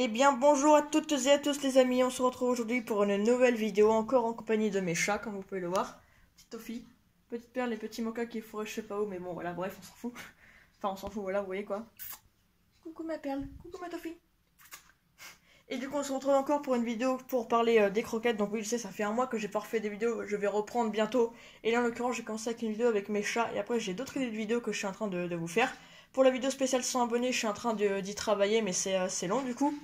Eh bien bonjour à toutes et à tous les amis, on se retrouve aujourd'hui pour une nouvelle vidéo, encore en compagnie de mes chats, comme vous pouvez le voir. Petite Toffee, petite perle et petit Mocha qui est fourré je sais pas où, mais bon voilà, bref, on s'en fout. Enfin on s'en fout, voilà, vous voyez quoi. Coucou ma perle, coucou ma Toffee. Et du coup on se retrouve encore pour une vidéo pour parler des croquettes. Donc oui je sais, ça fait un mois que j'ai pas refait des vidéos, je vais reprendre bientôt. Et là en l'occurrence j'ai commencé avec une vidéo avec mes chats, et après j'ai d'autres idées de vidéos que je suis en train de vous faire. Pour la vidéo spéciale 100 abonnés, je suis en train d'y travailler, mais c'est long du coup.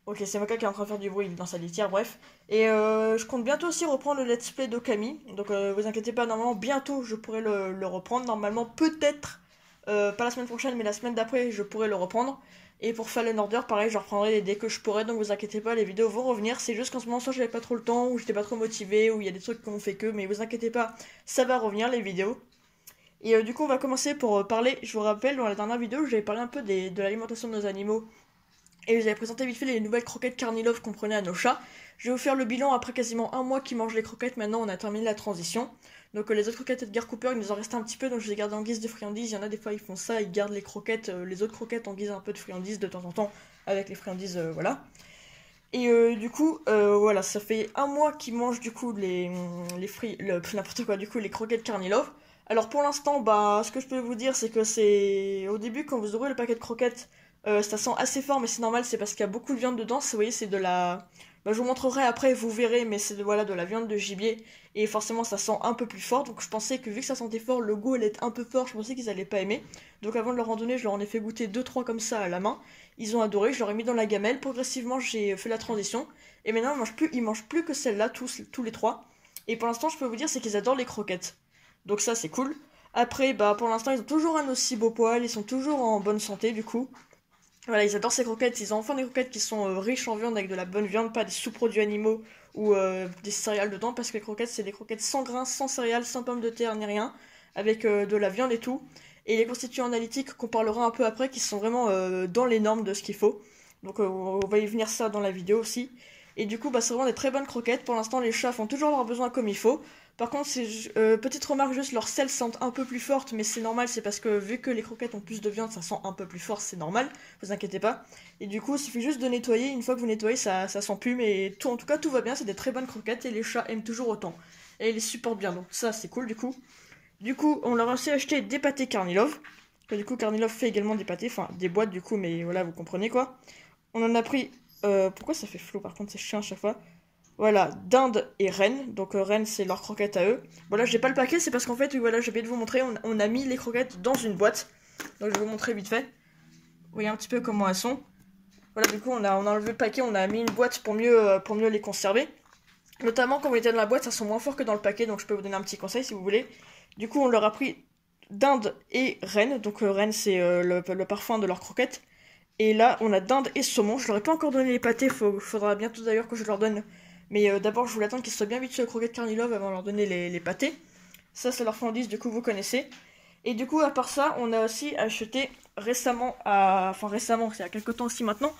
Ok, c'est Moka qui est en train de faire du bruit dans sa litière, bref. Et je compte bientôt aussi reprendre le let's play d'Okami. Donc vous inquiétez pas, normalement bientôt je pourrai le reprendre. Normalement peut-être, pas la semaine prochaine mais la semaine d'après je pourrai le reprendre. Et pour Fallen Order, pareil, je reprendrai dès que je pourrai. Donc vous inquiétez pas, les vidéos vont revenir. C'est juste qu'en ce moment soit j'avais pas trop le temps, ou j'étais pas trop motivé, ou il y a des trucs qu'on fait que. Mais vous inquiétez pas, ça va revenir les vidéos. Et du coup on va commencer pour parler. Je vous rappelle, dans la dernière vidéo j'avais parlé un peu de l'alimentation de nos animaux. Et je vous avais présenté vite fait les nouvelles croquettes Carnilov qu'on prenait à nos chats. Je vais vous faire le bilan après quasiment un mois qu'ils mangent les croquettes. Maintenant, on a terminé la transition. Donc les autres croquettes Edgar Cooper, il nous en restait un petit peu, donc je les garde en guise de friandises. Il y en a des fois, ils font ça, ils gardent les croquettes, les autres croquettes en guise un peu de friandises de temps en temps, avec les friandises, voilà. Et du coup, voilà, ça fait un mois qu'ils mangent du coup n'importe quoi, du coup les croquettes Carnilov. Alors pour l'instant, bah, ce que je peux vous dire, c'est que c'est au début quand vous ouvrez le paquet de croquettes, ça sent assez fort, mais c'est normal, c'est parce qu'il y a beaucoup de viande dedans. Vous voyez, c'est de la, bah, je vous montrerai après, vous verrez, mais c'est voilà de la viande de gibier et forcément ça sent un peu plus fort. Donc je pensais que vu que ça sentait fort, le goût allait être un peu fort. Je pensais qu'ils allaient pas aimer. Donc avant de leur en donner, je leur en ai fait goûter deux trois comme ça à la main. Ils ont adoré, je leur ai mis dans la gamelle. Progressivement, j'ai fait la transition. Et maintenant, ils mangent plus que celle-là, tous les trois. Et pour l'instant, je peux vous dire, c'est qu'ils adorent les croquettes. Donc ça, c'est cool. Après, bah, pour l'instant, ils ont toujours un aussi beau poil. Ils sont toujours en bonne santé, du coup. Voilà, ils adorent ces croquettes. Ils ont enfin des croquettes qui sont riches en viande, avec de la bonne viande, pas des sous-produits animaux ou des céréales dedans. Parce que les croquettes, c'est des croquettes sans grains, sans céréales, sans pommes de terre, ni rien. Avec de la viande et tout. Et les constituants analytiques qu'on parlera un peu après, qui sont vraiment dans les normes de ce qu'il faut. Donc on va y venir ça dans la vidéo aussi. Et du coup, bah, c'est vraiment des très bonnes croquettes. Pour l'instant, les chats font toujours leurs besoins comme il faut. Par contre, petite remarque juste, leurs selles sentent un peu plus fortes, mais c'est normal, c'est parce que vu que les croquettes ont plus de viande, ça sent un peu plus fort, c'est normal, vous inquiétez pas. Et du coup, il suffit juste de nettoyer, une fois que vous nettoyez, ça sent plus, mais tout, en tout cas, tout va bien, c'est des très bonnes croquettes et les chats aiment toujours autant. Et ils les supportent bien, donc ça, c'est cool du coup. Du coup, on leur a aussi acheté des pâtés Carnilov. Que du coup, Carnilov fait également des pâtés, enfin des boîtes du coup, mais voilà, vous comprenez quoi. On en a pris. Pourquoi ça fait flou par contre, c'est chiant à chaque fois. Voilà, dinde et reine. Donc reine, c'est leur croquette à eux. Bon là, j'ai pas le paquet, c'est parce qu'en fait, voilà, j'ai oublié de vous montrer. On a mis les croquettes dans une boîte. Donc je vais vous montrer vite fait. Vous voyez un petit peu comment elles sont. Voilà, du coup, on a enlevé le paquet, on a mis une boîte pour mieux les conserver. Notamment quand vous étiez dans la boîte, ça sent moins fort que dans le paquet, donc je peux vous donner un petit conseil si vous voulez. Du coup, on leur a pris dinde et reine. Donc reine, c'est le parfum de leur croquette. Et là, on a dinde et saumon. Je leur ai pas encore donné les pâtés, faudra bientôt d'ailleurs que je leur donne. Mais d'abord, je voulais attendre qu'ils soient bien vite sur le croquette Carnilov avant de leur donner les pâtés. Ça, c'est leur friandise, du coup, vous connaissez. Et du coup, à part ça, on a aussi acheté récemment, enfin récemment, c'est il y a quelques temps aussi maintenant,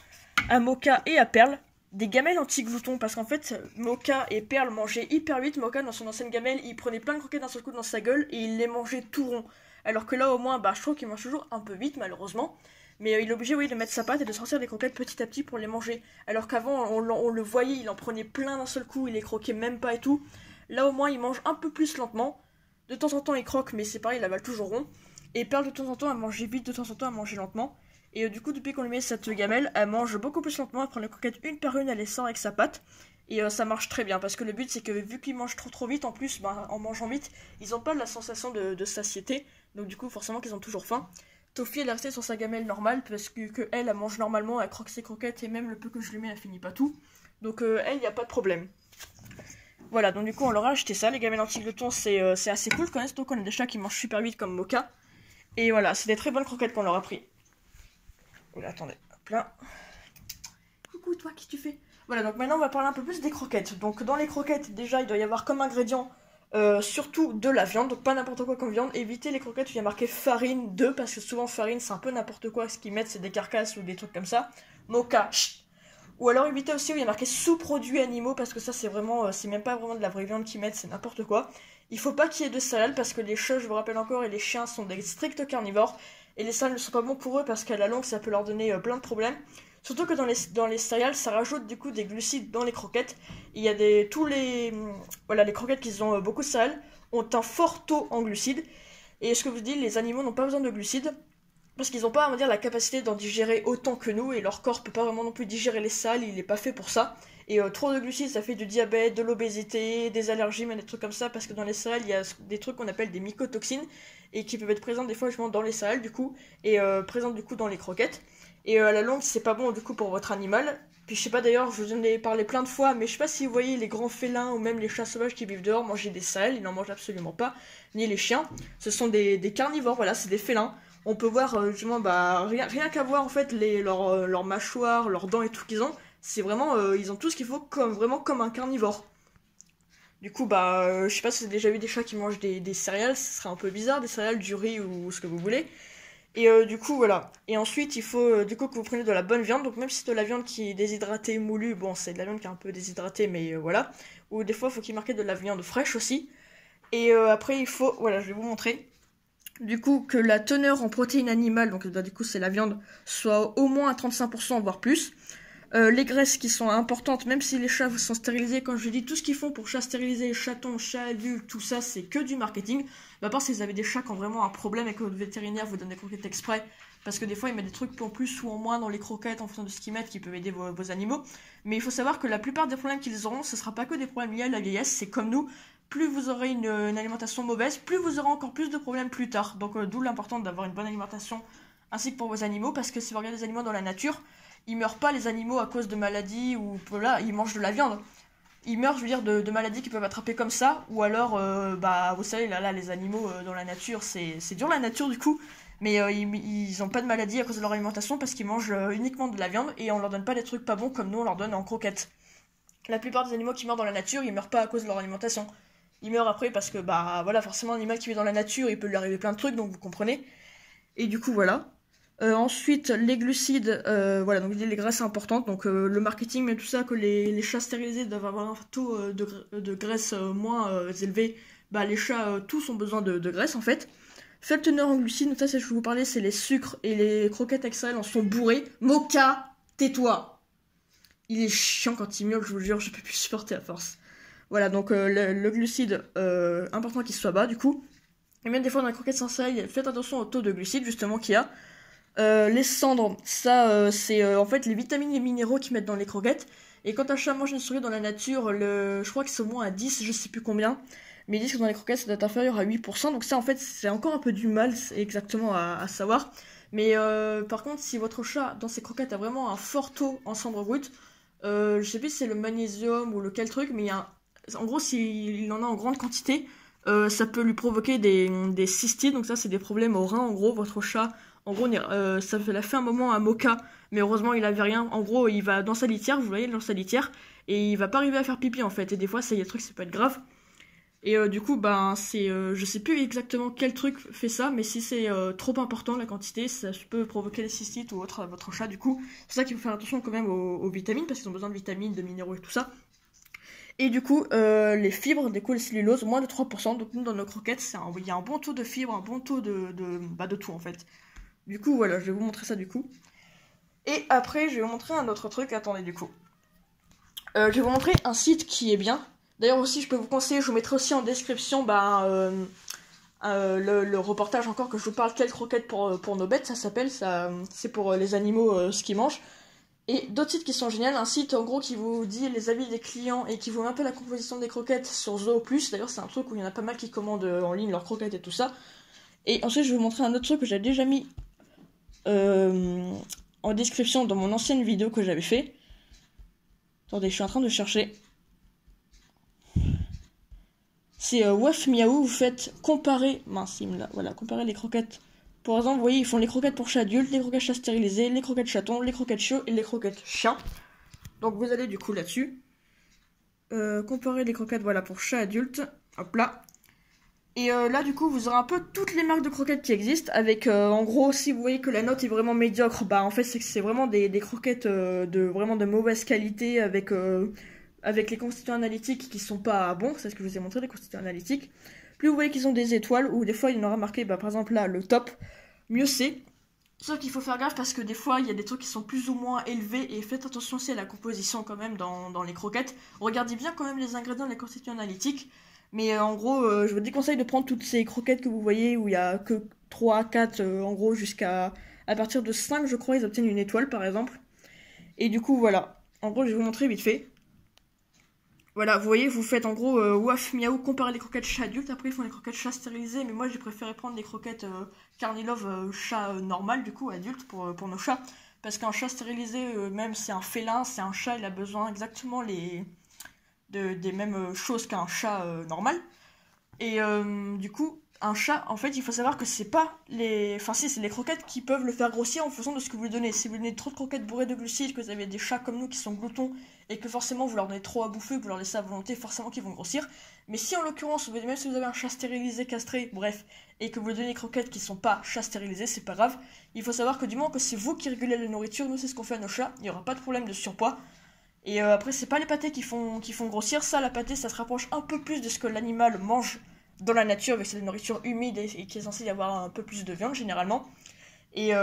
à Mocha et à Perle, des gamelles anti-gloutons. Parce qu'en fait, Mocha et Perle mangeaient hyper vite. Mocha, dans son ancienne gamelle, il prenait plein de croquettes d'un seul coup dans sa gueule et il les mangeait tout rond. Alors que là, au moins, bah, je trouve qu'il mange toujours un peu vite, malheureusement. Mais il est obligé, oui, de mettre sa patte et de sortir des croquettes petit à petit pour les manger. Alors qu'avant, on le voyait, il en prenait plein d'un seul coup, il les croquait même pas et tout. Là, au moins, il mange un peu plus lentement. De temps en temps, il croque, mais c'est pareil, il avale toujours rond. Et Perle, de temps en temps, elle mange vite, de temps en temps, elle mange lentement. Et du coup, depuis qu'on lui met cette gamelle, elle mange beaucoup plus lentement, elle prend les croquettes une par une, elle les sort avec sa patte. Et ça marche très bien, parce que le but, c'est que vu qu'ils mangent trop vite, en plus, bah, en mangeant vite, ils n'ont pas la sensation de satiété. Donc du coup, forcément qu'ils ont toujours faim. Toffee, elle est restée sur sa gamelle normale, parce que elle mange normalement, elle croque ses croquettes, et même le peu que je lui mets, elle finit pas tout. Donc elle, il n'y a pas de problème. Voilà, donc du coup, on leur a acheté ça. Les gamelles anti-glutons, c'est assez cool quand même, surtout qu'on a des chats qui mangent super vite comme Mocha. Et voilà, c'est des très bonnes croquettes qu'on leur a pris. Oula, attendez, hop là. Coucou, toi, qu'est-ce que tu fais? Voilà, donc maintenant, on va parler un peu plus des croquettes. Donc dans les croquettes, déjà, il doit y avoir comme ingrédient surtout de la viande, donc pas n'importe quoi comme viande. Évitez les croquettes où il y a marqué farine de, parce que souvent farine c'est un peu n'importe quoi, ce qu'ils mettent c'est des carcasses ou des trucs comme ça. Mocha, chut. Ou alors évitez aussi où il y a marqué sous-produits animaux, parce que ça c'est vraiment, c'est même pas vraiment de la vraie viande qu'ils mettent, c'est n'importe quoi. Il faut pas qu'il y ait de céréales, parce que les chats, je vous rappelle encore, et les chiens sont des stricts carnivores. et les céréales ne sont pas bons pour eux parce qu'à la longue ça peut leur donner plein de problèmes. Surtout que dans les céréales, ça rajoute du coup des glucides dans les croquettes. Il y a voilà, les croquettes qui ont beaucoup de céréales ont un fort taux en glucides. Et ce que vous dites, les animaux n'ont pas besoin de glucides parce qu'ils n'ont pas, on va dire, la capacité d'en digérer autant que nous et leur corps peut pas vraiment non plus digérer les céréales, il n'est pas fait pour ça. Et trop de glucides, ça fait du diabète, de l'obésité, des allergies, même des trucs comme ça, parce que dans les céréales, il y a des trucs qu'on appelle des mycotoxines et qui peuvent être présentes des fois justement dans les céréales du coup et présentes du coup dans les croquettes. Et à la longue, c'est pas bon du coup pour votre animal. Puis je sais pas d'ailleurs, je vous en ai parlé plein de fois, mais je sais pas si vous voyez les grands félins ou même les chats sauvages qui vivent dehors manger des céréales, ils n'en mangent absolument pas, ni les chiens. Ce sont des carnivores, voilà, c'est des félins. On peut voir justement, bah, rien qu'à voir en fait leurs mâchoires, leurs dents et tout qu'ils ont, c'est vraiment, ils ont tout ce qu'il faut vraiment comme un carnivore. Du coup, bah, je sais pas si vous avez déjà vu des chats qui mangent des céréales, ce serait un peu bizarre, des céréales, du riz ou ce que vous voulez. Et du coup, voilà. Et ensuite, il faut du coup que vous preniez de la bonne viande. Donc même si c'est de la viande qui est déshydratée, moulue, bon, c'est de la viande qui est un peu déshydratée, mais voilà. Ou des fois, il faut qu'il marque de la viande fraîche aussi. Et après, il faut, voilà, je vais vous montrer. Du coup, que la teneur en protéines animales, donc bah, du coup, c'est la viande, soit au moins à 35%, voire plus. Les graisses qui sont importantes, même si les chats sont stérilisés, quand je dis tout ce qu'ils font pour chats stérilisés, chatons, chats adultes, tout ça, c'est que du marketing. À part si vous avez des chats qui ont vraiment un problème et que votre vétérinaire vous donne des croquettes exprès, parce que des fois il met des trucs en plus ou en moins dans les croquettes en fonction de ce qu'ils mettent qui peuvent aider vos animaux. Mais il faut savoir que la plupart des problèmes qu'ils auront, ce sera pas que des problèmes liés à la vieillesse, c'est comme nous. Plus vous aurez une alimentation mauvaise, plus vous aurez encore plus de problèmes plus tard. Donc d'où l'importance d'avoir une bonne alimentation ainsi que pour vos animaux, parce que si vous regardez les animaux dans la nature, ils meurent pas les animaux à cause de maladies ou voilà, ils mangent de la viande. Ils meurent, je veux dire, de maladies qu'ils peuvent attraper comme ça, ou alors, bah, vous savez, là, les animaux dans la nature, c'est dur la nature du coup, mais ils ont pas de maladie à cause de leur alimentation parce qu'ils mangent uniquement de la viande et on leur donne pas des trucs pas bons comme nous on leur donne en croquettes. La plupart des animaux qui meurent dans la nature, ils meurent pas à cause de leur alimentation. Ils meurent après parce que, bah, voilà, forcément, un animal qui vit dans la nature, il peut lui arriver plein de trucs, donc vous comprenez. Et du coup, voilà. Ensuite, les glucides, voilà, donc les graisses importantes, donc le marketing, mais tout ça, que les chats stérilisés doivent avoir un taux de graisse moins élevé, bah les chats, tous ont besoin de graisse en fait. Faible teneur en glucides, donc ça, c'est ce que je vous parlais, c'est les sucres et les croquettes XL en sont bourrés. Mocha, tais-toi! Il est chiant quand il miaule, je vous jure, je peux plus supporter à force. Voilà, donc le glucide, important qu'il soit bas du coup. Et même des fois dans les croquettes sans sel, faites attention au taux de glucides justement qu'il y a. Les cendres, ça c'est en fait les vitamines et les minéraux qu'ils mettent dans les croquettes. Et quand un chat mange une souris dans la nature, je crois que c'est au moins à 10, je sais plus combien. Mais ils disent que dans les croquettes ça doit être inférieur à 8%. Donc ça en fait c'est encore un peu du mal exactement à savoir. Mais par contre si votre chat dans ses croquettes a vraiment un fort taux en cendres brutes, je sais plus si c'est le magnésium ou lequel truc, mais en gros s'il en a en grande quantité, ça peut lui provoquer des cystites. Donc ça c'est des problèmes au rein en gros, votre chat. En gros, ça fait un moment à Mocha, mais heureusement il avait rien. En gros, il va dans sa litière, vous voyez, dans sa litière, et il va pas arriver à faire pipi en fait. Et des fois, il y a des trucs, ça peut être grave. Et du coup, ben, je sais plus exactement quel truc fait ça, mais si c'est trop important la quantité, ça peut provoquer des cystites ou autre à votre chat. Du coup, c'est ça qu'il faut faire attention quand même aux vitamines, parce qu'ils ont besoin de vitamines, de minéraux et tout ça. Et du coup, les fibres, du coup, les celluloses, moins de 3%. Donc nous, dans nos croquettes, il y a un bon taux de fibres, un bon taux de tout en fait. Du coup, voilà, je vais vous montrer ça du coup. Et après, je vais vous montrer un autre truc. Attendez, du coup. Je vais vous montrer un site qui est bien. D'ailleurs aussi, je peux vous conseiller, je vous mettrai aussi en description le reportage encore que je vous parle, quelles croquettes pour nos bêtes, ça s'appelle. C'est pour les animaux, ce qu'ils mangent. Et d'autres sites qui sont géniaux. Un site, en gros, qui vous dit les avis des clients et qui vous met un peu la composition des croquettes sur Zoo+. D'ailleurs, c'est un truc où il y en a pas mal qui commandent en ligne leurs croquettes et tout ça. Et ensuite, je vais vous montrer un autre truc que j'ai déjà mis en description dans mon ancienne vidéo que j'avais fait. Attendez, je suis en train de chercher. C'est Waf Miaou, vous faites comparer. Mince, voilà, comparer les croquettes. Par exemple, vous voyez, ils font les croquettes pour chats adultes, les croquettes chats stérilisés, les croquettes chatons, les croquettes chiots et les croquettes chiens. Donc vous allez du coup là-dessus. Comparer les croquettes, voilà, pour chats adultes. Hop là. Et là, du coup, vous aurez un peu toutes les marques de croquettes qui existent. Avec, en gros, si vous voyez que la note est vraiment médiocre, bah en fait, c'est que c'est vraiment des croquettes vraiment de mauvaise qualité avec les constituants analytiques qui sont pas bons. C'est ce que je vous ai montré, les constituants analytiques. Plus vous voyez qu'ils ont des étoiles, ou des fois, il y en aura marqué, bah, par exemple, là, le top, mieux c'est. Sauf qu'il faut faire gaffe parce que des fois, il y a des trucs qui sont plus ou moins élevés et faites attention aussi à la composition quand même dans les croquettes. Regardez bien quand même les ingrédients de la constitution analytique. Mais en gros, je vous déconseille de prendre toutes ces croquettes que vous voyez où il y a que 3, 4, en gros, jusqu'à à partir de 5, je crois, ils obtiennent une étoile par exemple. Et du coup, voilà. En gros, je vais vous montrer vite fait. Voilà, vous voyez, vous faites en gros waf miaou, comparer les croquettes chat adulte. Après, ils font les croquettes chat stérilisées, mais moi j'ai préféré prendre des croquettes Carnilove chat normal, du coup, adulte pour nos chats. Parce qu'un chat stérilisé, même c'est un félin, c'est un chat, il a besoin exactement des mêmes choses qu'un chat normal. Et du coup, un chat, en fait, il faut savoir que c'est pas les. Enfin, si, c'est les croquettes qui peuvent le faire grossir en fonction de ce que vous lui donnez. Si vous lui donnez trop de croquettes bourrées de glucides, que vous avez des chats comme nous qui sont gloutons, et que forcément vous leur donnez trop à bouffer, que vous leur laissez à volonté, forcément qu'ils vont grossir. Mais si en l'occurrence, même si vous avez un chat stérilisé, castré, bref, et que vous lui donnez des croquettes qui sont pas chats stérilisés, c'est pas grave. Il faut savoir que du moment que c'est vous qui régulez la nourriture, nous c'est ce qu'on fait à nos chats, il y aura pas de problème de surpoids. Et après, c'est pas les pâtés qui font grossir, ça, la pâtée, ça se rapproche un peu plus de ce que l'animal mange dans la nature, avec cette nourriture humide et qui est censée y avoir un peu plus de viande généralement. Et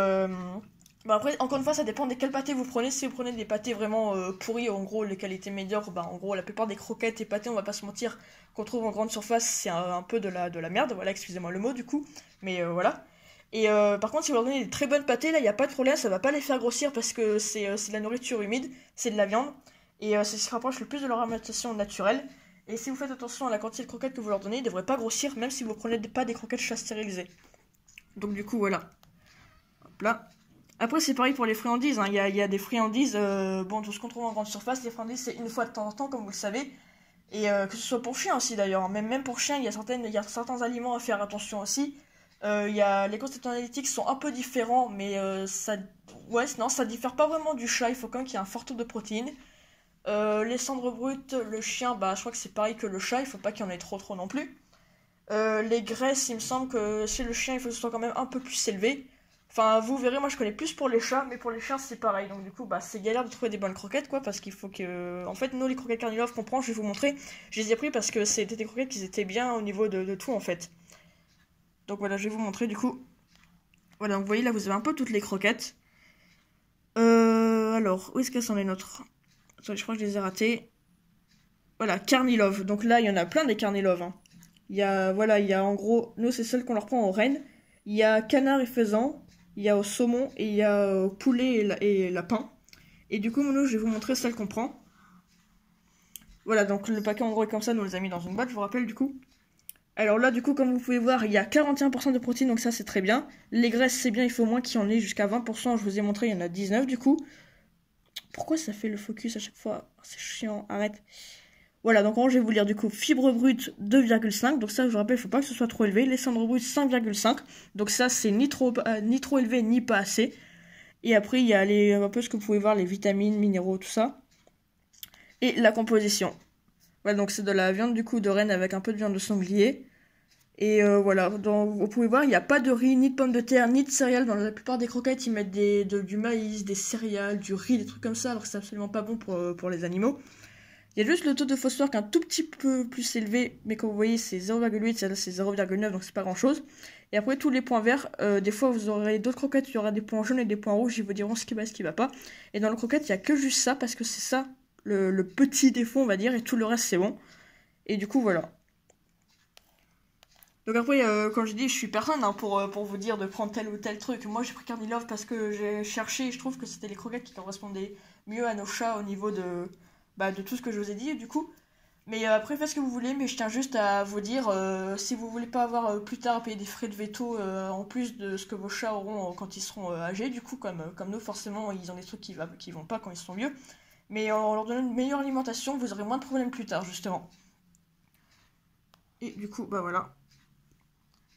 bah après, encore une fois, ça dépend de quel pâté vous prenez. Si vous prenez des pâtés vraiment pourris, en gros, les qualités médiocres, bah en gros, la plupart des croquettes et pâtés, on va pas se mentir, qu'on trouve en grande surface, c'est un peu de la merde. Voilà, excusez-moi le mot du coup, mais voilà. Et par contre, si vous leur donnez des très bonnes pâtés, là, il n'y a pas de problème, ça va pas les faire grossir parce que c'est de la nourriture humide, c'est de la viande, et c'est ce qui se rapproche le plus de leur alimentation naturelle. Et si vous faites attention à la quantité de croquettes que vous leur donnez, ils ne devraient pas grossir, même si vous prenez pas des croquettes chat stérilisées. Donc du coup, voilà. Hop là. Après, c'est pareil pour les friandises, hein. Il y a des friandises, bon, tout ce qu'on trouve en grande surface, les friandises, c'est une fois de temps en temps, comme vous le savez. Et que ce soit pour chien aussi, d'ailleurs. Même pour chien, il y a certains aliments à faire attention aussi. Les constituants analytiques sont un peu différents, mais ouais, non, ça diffère pas vraiment du chat. Il faut quand même qu'il y ait un fort taux de protéines. Les cendres brutes, le chien, bah je crois que c'est pareil que le chat, il faut pas qu'il y en ait trop non plus. Les graisses, il me semble que chez le chien, il faut que ce soit quand même un peu plus élevé. Enfin, vous verrez, moi je connais plus pour les chats, mais pour les chiens c'est pareil. Donc du coup, bah c'est galère de trouver des bonnes croquettes, quoi, parce qu'il faut que... En fait, nous, les croquettes Carnilove qu'on prend, je vais vous montrer, je les ai pris parce que c'était des croquettes qui étaient bien au niveau de tout, en fait. Donc voilà, je vais vous montrer, du coup. Voilà, donc vous voyez, là, vous avez un peu toutes les croquettes. Alors, où est-ce qu'elles sont les nôtres? Attendez, je crois que je les ai ratées. Voilà, Carnilove. Donc là, il y en a plein des Carnilove, hein. Voilà, il y a en gros, nous, c'est celle qu'on leur prend aux rennes. Il y a canard et faisan, il y a au saumon, et il y a au poulet et lapin. Et du coup, nous, je vais vous montrer celle qu'on prend. Voilà, donc le paquet en gros est comme ça, nous les a mis dans une boîte, je vous rappelle, du coup. Alors là, du coup, comme vous pouvez voir, il y a 41% de protéines, donc ça, c'est très bien. Les graisses, c'est bien, il faut moins qu'il y en ait jusqu'à 20%, je vous ai montré, il y en a 19, du coup. Pourquoi ça fait le focus à chaque fois? C'est chiant, arrête. Voilà, donc en gros, je vais vous lire du coup fibre brute 2,5. Donc ça, je vous rappelle, il ne faut pas que ce soit trop élevé. Les cendres brutes 5,5. Donc ça, c'est ni trop élevé, ni pas assez. Et après, il y a un peu ce que vous pouvez voir, les vitamines, minéraux, tout ça. Et la composition. Voilà, donc c'est de la viande du coup de renne avec un peu de viande de sanglier. Et voilà, donc vous pouvez voir, il n'y a pas de riz, ni de pommes de terre, ni de céréales. Dans la plupart des croquettes, ils mettent du maïs, des céréales, du riz, des trucs comme ça, alors que c'est absolument pas bon pour les animaux. Il y a juste le taux de phosphore qui est un tout petit peu plus élevé, mais comme vous voyez, c'est 0,8, c'est 0,9, donc c'est pas grand chose. Et après, tous les points verts, des fois vous aurez d'autres croquettes, il y aura des points jaunes et des points rouges, ils vous diront ce qui va et ce qui va pas. Et dans le croquette, il n'y a que juste ça, parce que c'est ça le petit défaut, on va dire, et tout le reste c'est bon. Et du coup, voilà. Donc après, comme je dis, je suis personne hein, pour vous dire de prendre tel ou tel truc. Moi, j'ai pris Carnilove parce que j'ai cherché, et je trouve que c'était les croquettes qui correspondaient mieux à nos chats au niveau de tout ce que je vous ai dit, du coup. Mais après, faites ce que vous voulez, mais je tiens juste à vous dire, si vous voulez pas avoir plus tard à payer des frais de veto en plus de ce que vos chats auront quand ils seront âgés, du coup, comme nous, forcément, ils ont des trucs qui vont pas quand ils sont vieux. Mais en leur donnant une meilleure alimentation, vous aurez moins de problèmes plus tard, justement. Et du coup, bah voilà.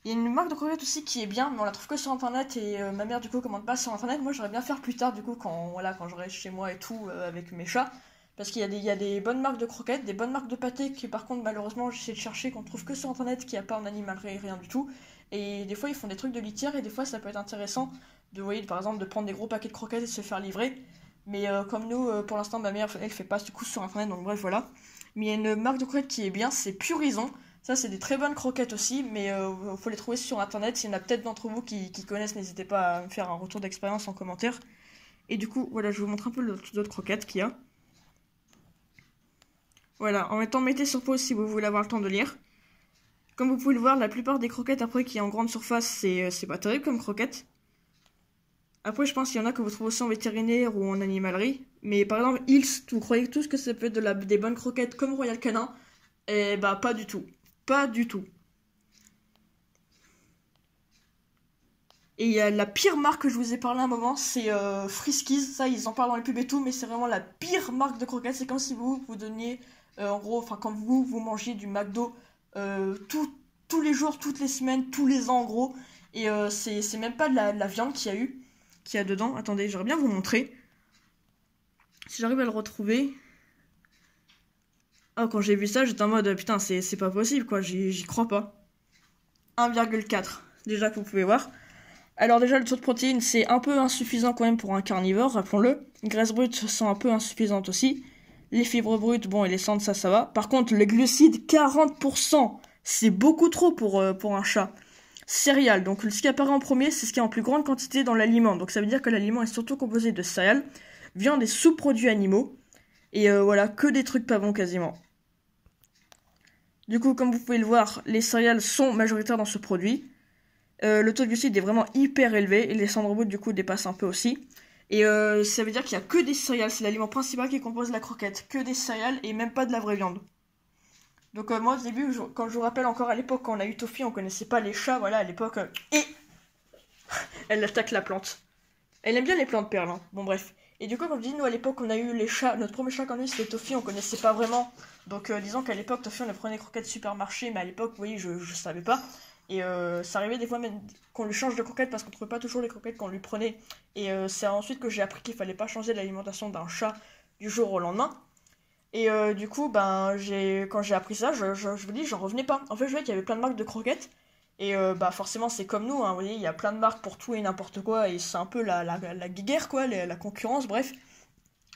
Il y a une marque de croquettes aussi qui est bien, mais on la trouve que sur internet et ma mère du coup commande pas sur internet. Moi j'aurais bien faire plus tard du coup quand j'aurai chez moi et tout avec mes chats. Parce qu'il y a des bonnes marques de croquettes, des bonnes marques de pâtés qui par contre malheureusement j'essaie de chercher qu'on trouve que sur internet, qui a pas en animalerie rien du tout. Et des fois ils font des trucs de litière et des fois ça peut être intéressant de, vous voyez, par exemple de prendre des gros paquets de croquettes et de se faire livrer. Mais comme nous pour l'instant ma mère elle fait pas du coup sur internet donc bref voilà. Mais il y a une marque de croquettes qui est bien, c'est Purison. Ça, c'est des très bonnes croquettes aussi, mais faut les trouver sur internet. S'il y en a peut-être d'entre vous qui connaissent, n'hésitez pas à me faire un retour d'expérience en commentaire. Et du coup, voilà, je vous montre un peu d'autres croquettes qu'il y a. Voilà, en même temps, mettez sur pause si vous voulez avoir le temps de lire. Comme vous pouvez le voir, la plupart des croquettes après qui est en grande surface, c'est pas terrible comme croquettes. Après, je pense qu'il y en a que vous trouvez aussi en vétérinaire ou en animalerie. Mais par exemple, Hills, vous croyez tous que ça peut être des bonnes croquettes comme Royal Canin? Eh bah, pas du tout. Pas du tout. Et il y a la pire marque que je vous ai parlé à un moment, c'est Friskies. Ça, ils en parlent dans les pubs et tout, mais c'est vraiment la pire marque de croquettes. C'est comme si vous donniez, en gros, enfin, comme vous mangiez du McDo tous les jours, toutes les semaines, tous les ans, en gros. Et c'est même pas de la viande qu'il y a dedans. Attendez, j'aurais bien vous montrer. Si j'arrive à le retrouver. Ah, quand j'ai vu ça, j'étais en mode, putain, c'est pas possible, quoi, j'y crois pas. 1,4, déjà que vous pouvez voir. Alors déjà, le taux de protéines, c'est un peu insuffisant quand même pour un carnivore, rappelons-le. Les graisses brutes sont un peu insuffisantes aussi. Les fibres brutes, bon, et les cendres, ça va. Par contre, les glucides, 40%, c'est beaucoup trop pour un chat. Céréales, donc ce qui apparaît en premier, c'est ce qui est en plus grande quantité dans l'aliment. Donc ça veut dire que l'aliment est surtout composé de céréales, viande et sous-produits animaux. Et voilà, que des trucs pas bons quasiment. Du coup, comme vous pouvez le voir, les céréales sont majoritaires dans ce produit. Le taux de glucides est vraiment hyper élevé et les cendres brutes du coup dépassent un peu aussi. Et ça veut dire qu'il n'y a que des céréales, c'est l'aliment principal qui compose la croquette. Que des céréales et même pas de la vraie viande. Donc moi au début, quand je vous rappelle encore à l'époque quand on a eu Toffee, on connaissait pas les chats, voilà à l'époque. Et elle attaque la plante. Elle aime bien les plantes perles, hein. Bon bref. Et du coup, comme je dis, nous à l'époque, on a eu les chats. Notre premier chat qu'on a eu, c'était Toffee, on connaissait pas vraiment. Donc disons qu'à l'époque, Toffee, on prenait des croquettes supermarché, mais à l'époque, vous voyez, je savais pas. Et ça arrivait des fois même qu'on lui change de croquettes parce qu'on trouvait pas toujours les croquettes qu'on lui prenait. Et c'est ensuite que j'ai appris qu'il fallait pas changer l'alimentation d'un chat du jour au lendemain. Et du coup, ben, quand j'ai appris ça, je vous dis, j'en revenais pas. En fait, je voyais qu'il y avait plein de marques de croquettes. Et bah forcément, c'est comme nous, hein, vous voyez, il y a plein de marques pour tout et n'importe quoi. Et c'est un peu la guerre, quoi, la concurrence, bref.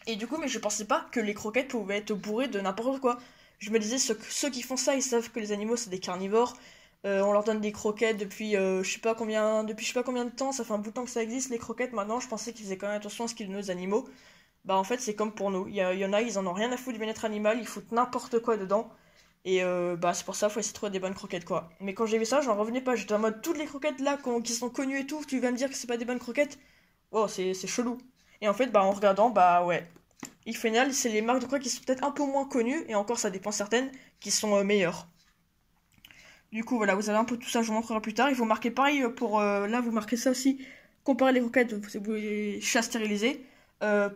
Et du coup, mais je pensais pas que les croquettes pouvaient être bourrées de n'importe quoi. Je me disais, ceux qui font ça, ils savent que les animaux, c'est des carnivores. On leur donne des croquettes depuis je sais pas combien de temps, ça fait un bout de temps que ça existe les croquettes. Maintenant, je pensais qu'ils faisaient quand même attention à ce qu'ils donnent aux animaux. Bah en fait, c'est comme pour nous. Il y en a, ils en ont rien à foutre du bien-être animal, ils foutent n'importe quoi dedans. Et bah c'est pour ça, faut essayer de trouver des bonnes croquettes quoi. Mais quand j'ai vu ça, j'en revenais pas. J'étais en mode toutes les croquettes là qui sont connues et tout, tu vas me dire que c'est pas des bonnes croquettes? Oh, c'est chelou. Et en fait, bah en regardant, bah ouais. Au final, c'est les marques de croquettes qui sont peut-être un peu moins connues, et encore ça dépend certaines, qui sont meilleures. Du coup, voilà, vous avez un peu tout ça, je vous montrerai plus tard. Il faut marquer pareil là, vous marquez ça aussi. Comparer les croquettes, vous les chats stérilisés.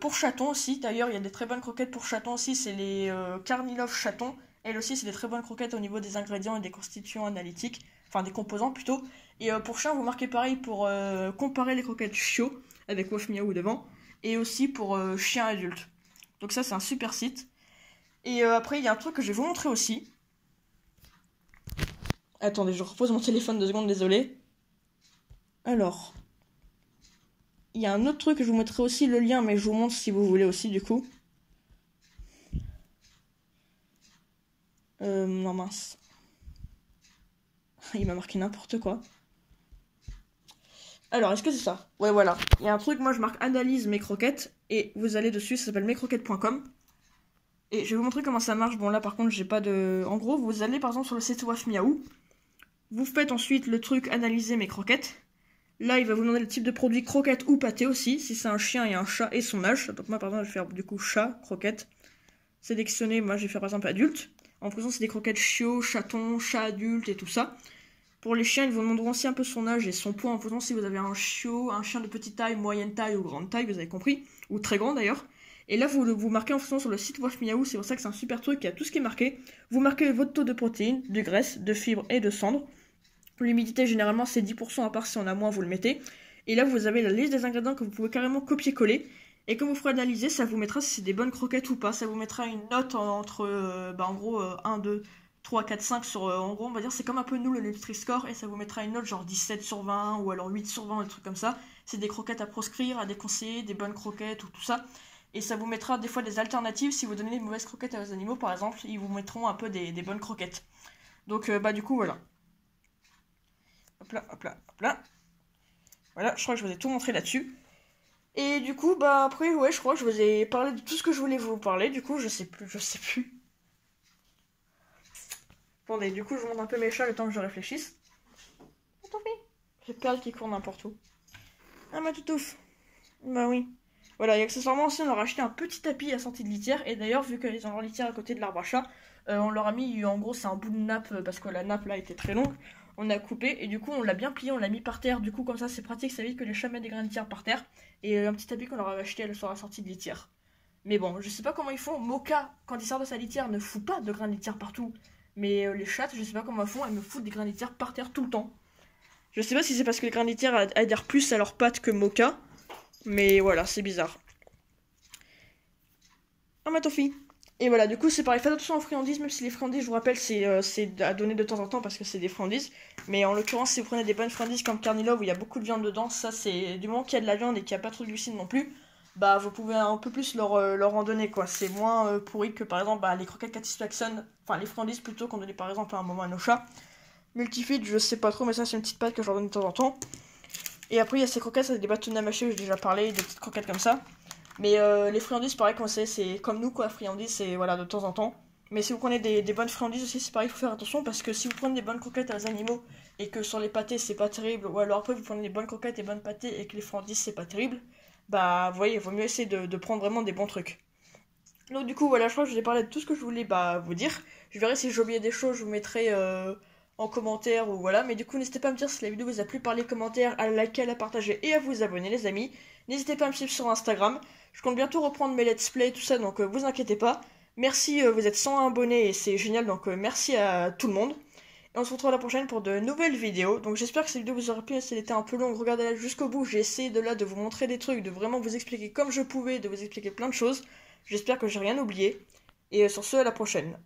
Pour chatons aussi, d'ailleurs, il y a des très bonnes croquettes pour chatons aussi, c'est les Carnilov chatons. Elles aussi, c'est des très bonnes croquettes au niveau des ingrédients et des constituants analytiques, enfin des composants plutôt. Et pour chien, vous marquez pareil pour comparer les croquettes chiots avec Wolf Miaou devant, et aussi pour chien adulte. Donc ça, c'est un super site. Et après, il y a un truc que je vais vous montrer aussi. Attendez, je repose mon téléphone 2 secondes, désolé. Alors, il y a un autre truc, je vous mettrai aussi le lien, mais je vous montre si vous voulez aussi, du coup. Non mince. Il m'a marqué n'importe quoi. Alors, est-ce que c'est ça? Ouais, voilà. Il y a un truc, moi je marque analyse mes croquettes, et vous allez dessus, ça s'appelle mescroquettes.com. Et je vais vous montrer comment ça marche. Bon, là par contre, j'ai pas de. En gros, vous allez par exemple sur le site Waf Miaou. Vous faites ensuite le truc analyser mes croquettes. Là, il va vous demander le type de produit croquette ou pâté aussi. Si c'est un chien et un chat et son âge. Donc moi, par exemple, je vais faire du coup chat, croquette. Sélectionner, moi je vais faire par exemple adulte. En faisant, c'est des croquettes chiots, chatons, chat adulte et tout ça. Pour les chiens, ils vous demanderont aussi un peu son âge et son poids en faisant si vous avez un chiot, un chien de petite taille, moyenne taille ou grande taille, vous avez compris. Ou très grand d'ailleurs. Et là, vous marquez en faisant sur le site Waf Miaou, c'est pour ça que c'est un super truc, il y a tout ce qui est marqué. Vous marquez votre taux de protéines, de graisse, de fibres et de cendres. L'humidité, généralement, c'est 10%, à part si on a moins, vous le mettez. Et là, vous avez la liste des ingrédients que vous pouvez carrément copier-coller. Et quand vous ferez analyser, ça vous mettra si c'est des bonnes croquettes ou pas. Ça vous mettra une note entre, en gros, 1, 2, 3, 4, 5 sur... en gros, on va dire, c'est comme un peu nous, le Nutri-Score. Et ça vous mettra une note genre 17 sur 20 ou alors 8 sur 20, des trucs comme ça. C'est des croquettes à proscrire, à déconseiller, des bonnes croquettes ou tout ça. Et ça vous mettra des fois des alternatives. Si vous donnez des mauvaises croquettes à vos animaux, par exemple, ils vous mettront un peu des bonnes croquettes. Donc bah du coup voilà. Hop là, hop là, hop là. Voilà, je crois que je vous ai tout montré là-dessus. Et du coup, bah après, ouais, je crois que je vous ai parlé de tout ce que je voulais vous parler. Du coup, je sais plus. Attendez, du coup, je monte un peu mes chats le temps que je réfléchisse. Attends, j'ai Perle qui court n'importe où. Ah, ma toutouf. Bah oui. Voilà, et accessoirement aussi, on leur a acheté un petit tapis à sortie de litière. Et d'ailleurs, vu qu'ils ont leur litière à côté de l'arbre à chat, on leur a mis, en gros, c'est un bout de nappe, parce que la nappe là était très longue. On a coupé, et du coup, on l'a bien plié, on l'a mis par terre. Du coup, comme ça, c'est pratique, ça évite que les chats mettent des grains de litière par terre. Et un petit tapis qu'on leur a acheté sur la sortie de litière. Mais bon, je sais pas comment ils font. Mocha, quand il sort de sa litière, ne fout pas de grains de litière partout. Mais les chattes, je sais pas comment elles font, elles me foutent des grains de litière par terre tout le temps. Je sais pas si c'est parce que les grains de litière adhèrent plus à leurs pattes que Mocha. Mais voilà, c'est bizarre. Ah, ma toffee. Et voilà, du coup, c'est pareil. Faites attention aux friandises, même si les friandises, je vous rappelle, c'est à donner de temps en temps parce que c'est des friandises. Mais en l'occurrence, si vous prenez des bonnes friandises comme Carnilove où il y a beaucoup de viande dedans, ça, c'est du moment qu'il y a de la viande et qu'il n'y a pas trop de glucides non plus, bah, vous pouvez un peu plus leur en donner, quoi. C'est moins pourri que par exemple bah, les croquettes Satisfaction, enfin les friandises plutôt qu'on donnait par exemple à un moment à nos chats. Multifeed, je sais pas trop, mais ça, c'est une petite pâte que je leur donne de temps en temps. Et après, il y a ces croquettes, c'est des bâtonnets à mâcher, j'ai déjà parlé, des petites croquettes comme ça. Mais les friandises, pareil, comme c'est comme nous, quoi. Friandises, c'est voilà, de temps en temps. Mais si vous prenez des bonnes friandises aussi, c'est pareil, il faut faire attention parce que si vous prenez des bonnes croquettes à les animaux et que sur les pâtés c'est pas terrible, ou alors après vous prenez des bonnes croquettes et bonnes pâtés et que les friandises c'est pas terrible, bah vous voyez, il vaut mieux essayer de prendre vraiment des bons trucs. Donc du coup, voilà, je crois que je vous ai parlé de tout ce que je voulais bah, vous dire. Je verrai si j'ai oublié des choses, je vous mettrai en commentaire ou voilà. Mais du coup, n'hésitez pas à me dire si la vidéo vous a plu par les commentaires, à la liker, à la partager et à vous abonner les amis. N'hésitez pas à me suivre sur Instagram. Je compte bientôt reprendre mes let's play, tout ça, donc vous inquiétez pas. Merci, vous êtes 101 abonnés et c'est génial, donc merci à tout le monde. Et on se retrouve la prochaine pour de nouvelles vidéos. Donc j'espère que cette vidéo vous aura plu, si elle était un peu longue, regardez-la jusqu'au bout. J'ai essayé de vous montrer des trucs, de vraiment vous expliquer comme je pouvais, de vous expliquer plein de choses. J'espère que j'ai rien oublié. Et sur ce, à la prochaine.